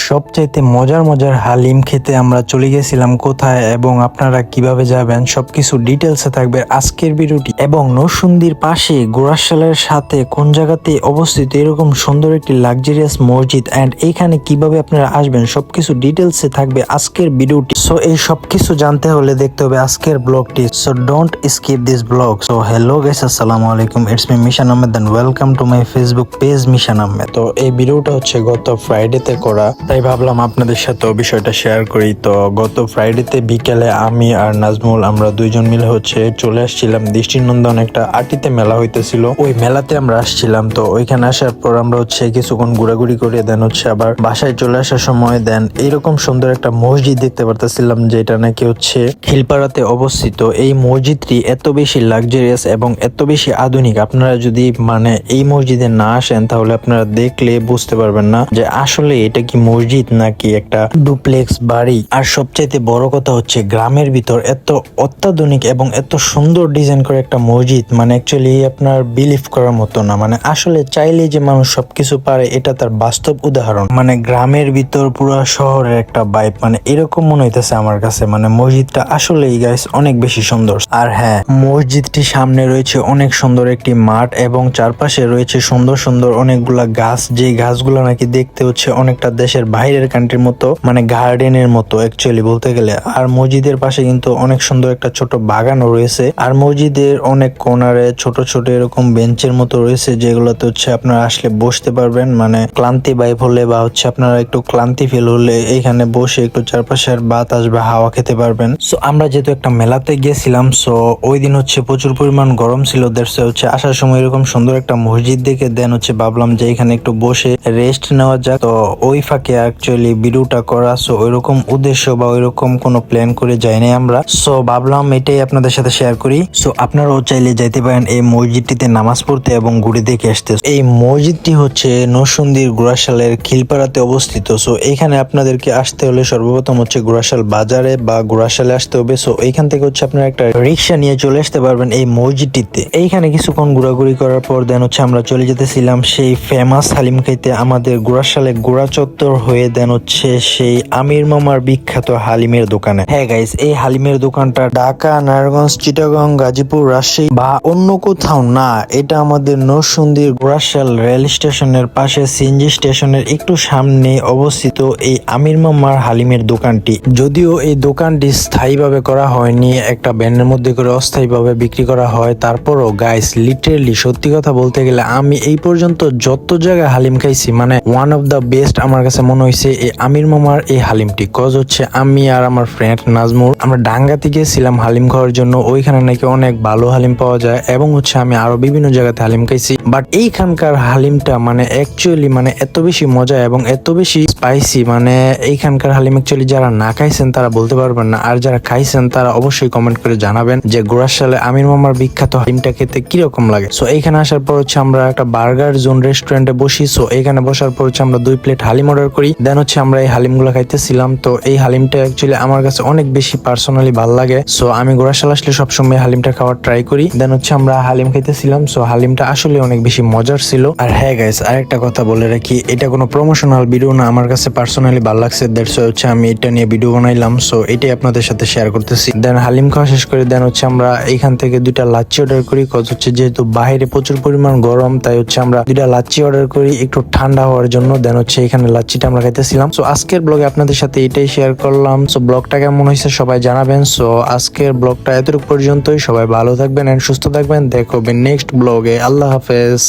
সবচাইতে মজার মজার হালিম খেতে আমরা চলে গেছিলাম কোথায় এবং আপনারা কিভাবে যাবেন সবকিছু ডিটেলসে থাকবে আজকের ভিডিওটি। এবং নরসিংদীর পাশে গোরাশালের সাথে কোন জায়গাতে অবস্থিত এরকম সুন্দর একটি লাক্সারিয়াস মসজিদ এন্ড এইখানে কিভাবে আপনারা আসবেন সবকিছু ডিটেলসে থাকবে আজকের ভিডিওটি। সো এই সবকিছু জানতে হলে দেখতে হবে আজকের ব্লগটি। So don't skip this blog. So hello guys, আসসালামু আলাইকুম, it's me Mishan Ahmed and welcome to my Facebook page Mishan Ahmed. তো এই ভিডিওটা হচ্ছে গত ফ্রাইডেতে করা, তাই ভাবলাম আপনাদের সাথে বিষয়টা শেয়ার করি। তো গত ফ্রাইডেতে বিকেলে আমি আর নাজমুল আমরা দুইজন মিলে চলে আসছিলাম দৃষ্টিনন্দন একটা আটিতে মেলা হইতেছিল, ওই মেলাতে আমরা আসছিলাম। তো ওইখানে আসার পর আমরা কিছুক্ষণ ঘোরাঘুরি করে দেন আবার বাসায় চলে আসার সময় দেন এইরকম সুন্দর একটা মসজিদ দেখতে পারতেছিলাম, যেটা নাকি খিলপাড়াতে অবস্থিত। এই মসজিদটি এত বেশি লাক্সারিয়াস এবং এত বেশি আধুনিক, আপনারা যদি এই মসজিদে না আসেন তাহলে আপনারা দেখলে বুঝতে পারবেন না যে আসলে এটা কি মসজিদ নাকি একটা ডুপ্লেক্স বাড়ি। আর সবচাইতে বড় কথা হচ্ছে গ্রামের ভিতর এত অত্যাধুনিক এবং এত সুন্দর ডিজাইন করে একটা মসজিদ, অ্যাকচুয়ালি আপনার বিলিভ করার মতো না। আসলে চাইলে যে মানুষ সবকিছু পারে, এটা তার বাস্তব উদাহরণ। গ্রামের ভিতর পুরো শহরের একটা ভাইব, এরকম মনে হইতেছে আমার কাছে। মসজিদটা আসলেই গাইস অনেক বেশি সুন্দর। আর হ্যাঁ, মসজিদটির সামনে রয়েছে অনেক সুন্দর একটি মাঠ এবং চারপাশে রয়েছে সুন্দর সুন্দর অনেকগুলা গাছ, যে গাছগুলো নাকি দেখতে অনেকটা দেশের বাইরের কান্ট্রির মতো, গার্ডেনের মতো অ্যাকচুয়ালি বলতে গেলে। আর মসজিদের পাশে কিন্তু অনেক সুন্দর একটা ছোট বাগানও রয়েছে। আর মসজিদের অনেক কোনারে ছোট ছোট এরকম বেঞ্চের মতো রয়েছে, যেগুলোতে আপনারা আসলে বসতে পারবেন। ক্লান্তি বাইপ হলে বা আপনারা একটু ক্লান্তি ফিল হলে এখানে বসে একটু চারপাশের বাতাস বা হাওয়া খেতে পারবেন। সো আমরা যেহেতু একটা মেলাতে গেছিলাম, সো ওই দিন প্রচুর পরিমাণ গরম ছিল। আসার সময় এরকম সুন্দর একটা মসজিদ দেখে দেন ভাবলাম যে এখানে একটু বসে রেস্ট নেওয়া যাক। তো ওই ফাঁকে অ্যাকচুয়ালি ভিডিওটা করা, সো ওইরকম উদ্দেশ্য বা ওইরকম কোনো প্ল্যান করে যাই নাই আমরা। সো ভাবলাম এটাই আপনাদের সাথে শেয়ার করি। সো আপনারাও চাইলে যাইতে পারেন এই মসজিদটিতে নামাজ পড়তে এবং ঘুরে দেখে আসতে। এই মসজিদটি নরসিংদীর গোরাশালের খিলপাড়াতে অবস্থিত। সো এইখানে আপনাদেরকে আসতে হলে সর্বপ্রথম গোরাশাল বাজারে বা গোরাশালে আসতে হবে। সো এইখান থেকে আপনারা একটা রিক্সা নিয়ে চলে আসতে পারবেন এই মসজিদটিতে। এইখানে কিছুক্ষণ ঘোরাঘুরি করার পর দেন আমরা চলে যেতেছিলাম সেই ফেমাস হালিম খাইতে আমাদের গোরাশালে গোড়া চত্বর হয়ে দেন সেই আমির মামার বিখ্যাত হালিমের দোকানে। হ্যাঁ গাইস, এই হালিমের দোকানটা ঢাকা, নারায়ণগঞ্জ, চিটাগাং, গাজীপুর, রাজশাহী বা অন্য কোথাও না, এটা আমাদের নরসিংদীর গোরাশাল রেল স্টেশনের পাশে সিএনজি স্টেশনের একটু সামনে অবস্থিত এই আমির মামার হালিমের দোকানটি। যদিও এই দোকানটি স্থায়ীভাবে করা হয়নি, একটা ব্যানের মধ্যে করে অস্থায়ীভাবে বিক্রি করা হয়, তারপরও গাইস লিটারেলি সত্যি কথা বলতে গেলে আমি এই পর্যন্ত যত জায়গায় হালিম খাইছি, ওয়ান অফ দ্য বেস্ট আমার কাছে মনে হয়েছে এই আমির মামার এই হালিমটি। কজ আমি আর আমার ফ্রেন্ড নাজমুল আমরা ডাঙ্গাতে গিয়েছিলাম হালিম খাওয়ার জন্য। ওইখানে নাকি অনেক ভালো হালিম পাওয়া যায় এবং আমি আরো বিভিন্ন জায়গাতে হালিম খাইছি, বাট এইখানকার হালিমটা অ্যাকচুয়ালি এত বেশি মজা এবং এত বেশি স্পাইসি। এইখানকার হালিম অ্যাকচুয়ালি যারা না খাইছেন তারা বলতে পারবেন না, আর যারা খাইছেন তারা অবশ্যই কমেন্ট করে জানাবেন যে গোরাশালে আমির মামার বিখ্যাত হালিমটা খেতে কিরকম লাগে। সো এইখানে আসার পর আমরা একটা বার্গার জোন রেস্টুরেন্টে বসি। সো এইখানে বসার পর আমরা 2 প্লেট হালিম অর্ডার করি। দেন আমরা এই হালিমগুলো খাইতেছিলাম। তো এই হালিমটা অ্যাকচুয়ালি আমার কাছে অনেক বেশি পার্সোনালি ভালো লাগে। সো আমি গোরাশাল আসলে সবসময় হালিমটা খাওয়ার ট্রাই করি। দেন আমরা হালিম খাইতেছিলাম। সো হালিমটা আসলে অনেক বেশি মজার ছিল। আর হ্যাঁ গাইস, আরেকটা কথা বলে রাখি, এটা কোনো প্রমোশনাল ভিডিও না, আমার কাছে পার্সোনালি ভালো লাগছে, দ্যাটস ওয়াই আমি এটা নিয়ে ভিডিও বানাইলাম। সো এটাই আপনাদের সাথে শেয়ার করতেছি। দেন হালিম খাওয়া শেষ করে দেন আমরা এইখান থেকে 2টা লাচ্ছি অর্ডার করি। কজ যেহেতু বাইরে প্রচুর পরিমাণ গরম, তাই আমরা 2টা লাচ্ছি অর্ডার করি একটু ঠান্ডা হওয়ার জন্য। দেন এখানে লাচ্ছিটা আমরা খাইতেছিলাম। সো আজকের ব্লগে আপনাদের সাথে এটাই শেয়ার করলাম। সো ব্লগটা কেমন হয়েছে সবাই জানাবেন। সো আজকের ব্লগটা এতটুকু পর্যন্তই। সবাই ভালো থাকবেন এন্ড সুস্থ থাকবেন। দেখা হবে নেক্সট ব্লগে। আল্লাহ হাফেজ।